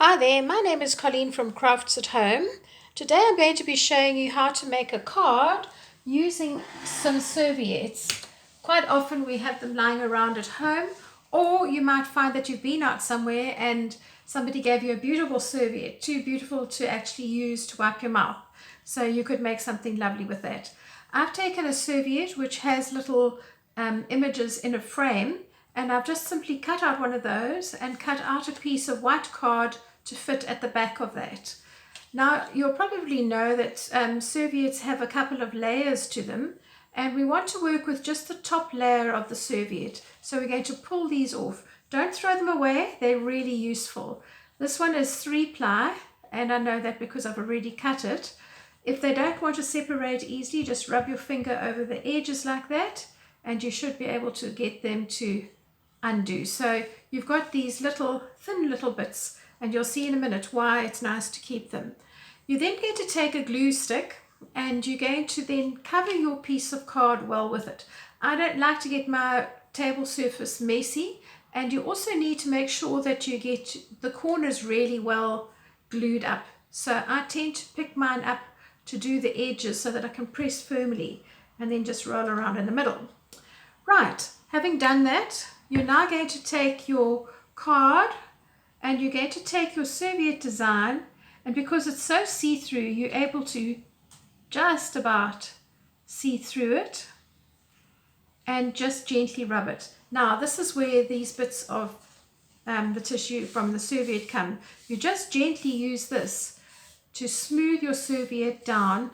Hi there, my name is Colleen from Crafts at Home. Today I'm going to be showing you how to make a card using some serviettes. Quite often we have them lying around at home, or you might find that you've been out somewhere and somebody gave you a beautiful serviette, too beautiful to actually use to wipe your mouth. So you could make something lovely with that. I've taken a serviette which has little images in a frame, and I've just simply cut out one of those and cut out a piece of white card to fit at the back of that. Now you'll probably know that serviettes have a couple of layers to them, and we want to work with just the top layer of the serviette. So we're going to pull these off. Don't throw them away, they're really useful. This one is 3-ply, and I know that because I've already cut it. If they don't want to separate easily, just rub your finger over the edges like that, and you should be able to get them to undo. So you've got these little thin little bits, and you'll see in a minute why it's nice to keep them. You're then going to take a glue stick, and you're going to then cover your piece of card well with it. I don't like to get my table surface messy, and you also need to make sure that you get the corners really well glued up. So I tend to pick mine up to do the edges so that I can press firmly and then just roll around in the middle. Right, having done that, you're now going to take your card and you're going to take your serviette design, and because it's so see-through, you're able to just about see through it and just gently rub it. Now this is where these bits of the tissue from the serviette come. You just gently use this to smooth your serviette down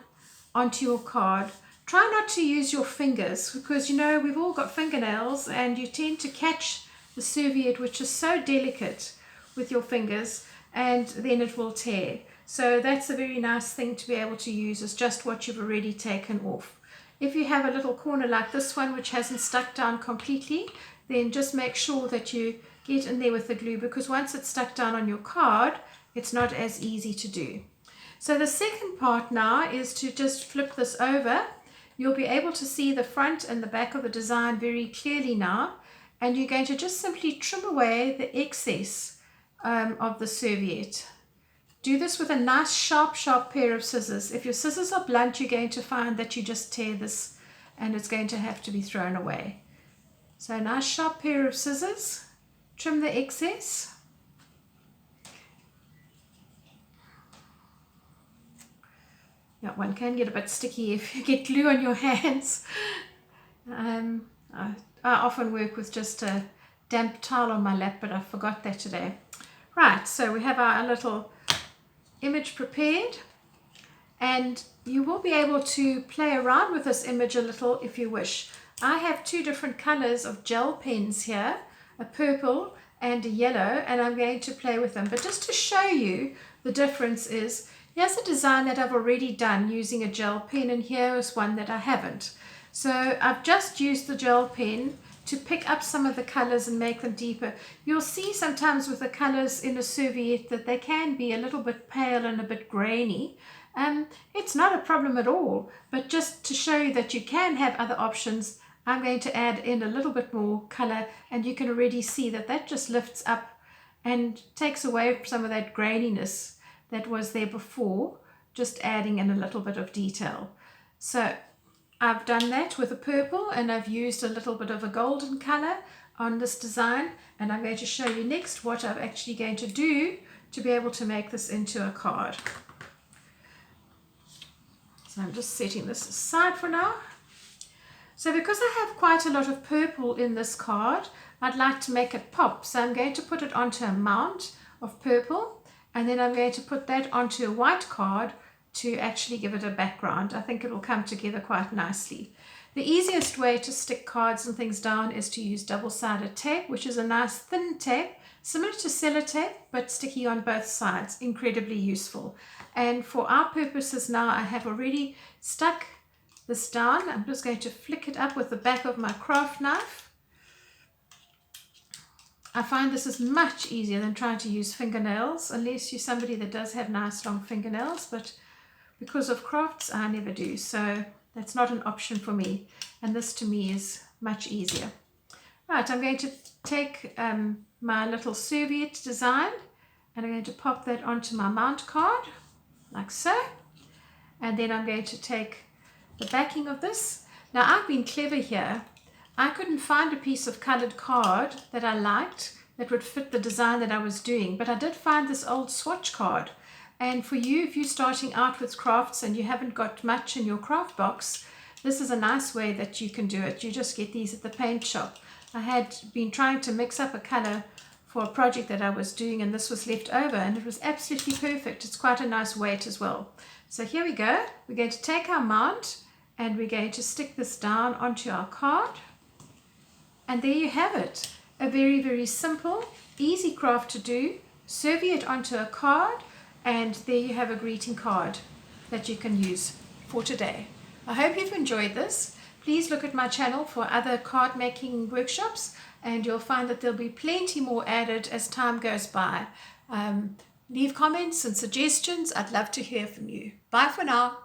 onto your card. Try not to use your fingers, because you know we've all got fingernails and you tend to catch the serviette, which is so delicate, with your fingers, and then it will tear. So that's a very nice thing to be able to use, is just what you've already taken off. If you have a little corner like this one which hasn't stuck down completely, then just make sure that you get in there with the glue, because once it's stuck down on your card, it's not as easy to do. So the second part now is to just flip this over. You'll be able to see the front and the back of the design very clearly now, and you're going to just simply trim away the excess of the serviette. Do this with a nice sharp pair of scissors. If your scissors are blunt, you're going to find that you just tear this and it's going to have to be thrown away. So a nice sharp pair of scissors, trim the excess. Yeah, one can get a bit sticky if you get glue on your hands. I often work with just a damp towel on my lap, but I forgot that today. Right, so we have our little image prepared, and you will be able to play around with this image a little if you wish. I have two different colors of gel pens here, a purple and a yellow, and I'm going to play with them. But just to show you the difference is, here's a design that I've already done using a gel pen, and here is one that I haven't. So I've just used the gel pen to pick up some of the colors and make them deeper. You'll see sometimes with the colors in a serviette that they can be a little bit pale and a bit grainy. It's not a problem at all, but just to show you that you can have other options, I'm going to add in a little bit more color, and you can already see that that just lifts up and takes away some of that graininess that was there before, just adding in a little bit of detail. So I've done that with a purple, and I've used a little bit of a golden color on this design, and I'm going to show you next what I'm actually going to do to be able to make this into a card. So I'm just setting this aside for now. So because I have quite a lot of purple in this card, I'd like to make it pop. So I'm going to put it onto a mount of purple, and then I'm going to put that onto a white card to actually give it a background. I think it will come together quite nicely. The easiest way to stick cards and things down is to use double-sided tape, which is a nice thin tape, similar to sellotape, but sticky on both sides. Incredibly useful. And for our purposes now, I have already stuck this down. I'm just going to flick it up with the back of my craft knife. I find this is much easier than trying to use fingernails, unless you're somebody that does have nice long fingernails, but because of crafts, I never do. So that's not an option for me. And this to me is much easier. Right, I'm going to take my little serviette design And I'm going to pop that onto my mount card, like so. And then I'm going to take the backing of this. Now I've been clever here. I couldn't find a piece of colored card that I liked that would fit the design that I was doing, but I did find this old swatch card. And for you, if you're starting out with crafts and you haven't got much in your craft box, this is a nice way that you can do it. You just get these at the paint shop. I had been trying to mix up a color for a project that I was doing, and this was left over, and it was absolutely perfect. It's quite a nice weight as well. So here we go. We're going to take our mount and we're going to stick this down onto our card. And there you have it. A very, very simple, easy craft to do. Serviette onto a card, and there you have a greeting card that you can use for today. I hope you've enjoyed this. Please look at my channel for other card making workshops, and you'll find that there'll be plenty more added as time goes by. Leave comments and suggestions. I'd love to hear from you. Bye for now.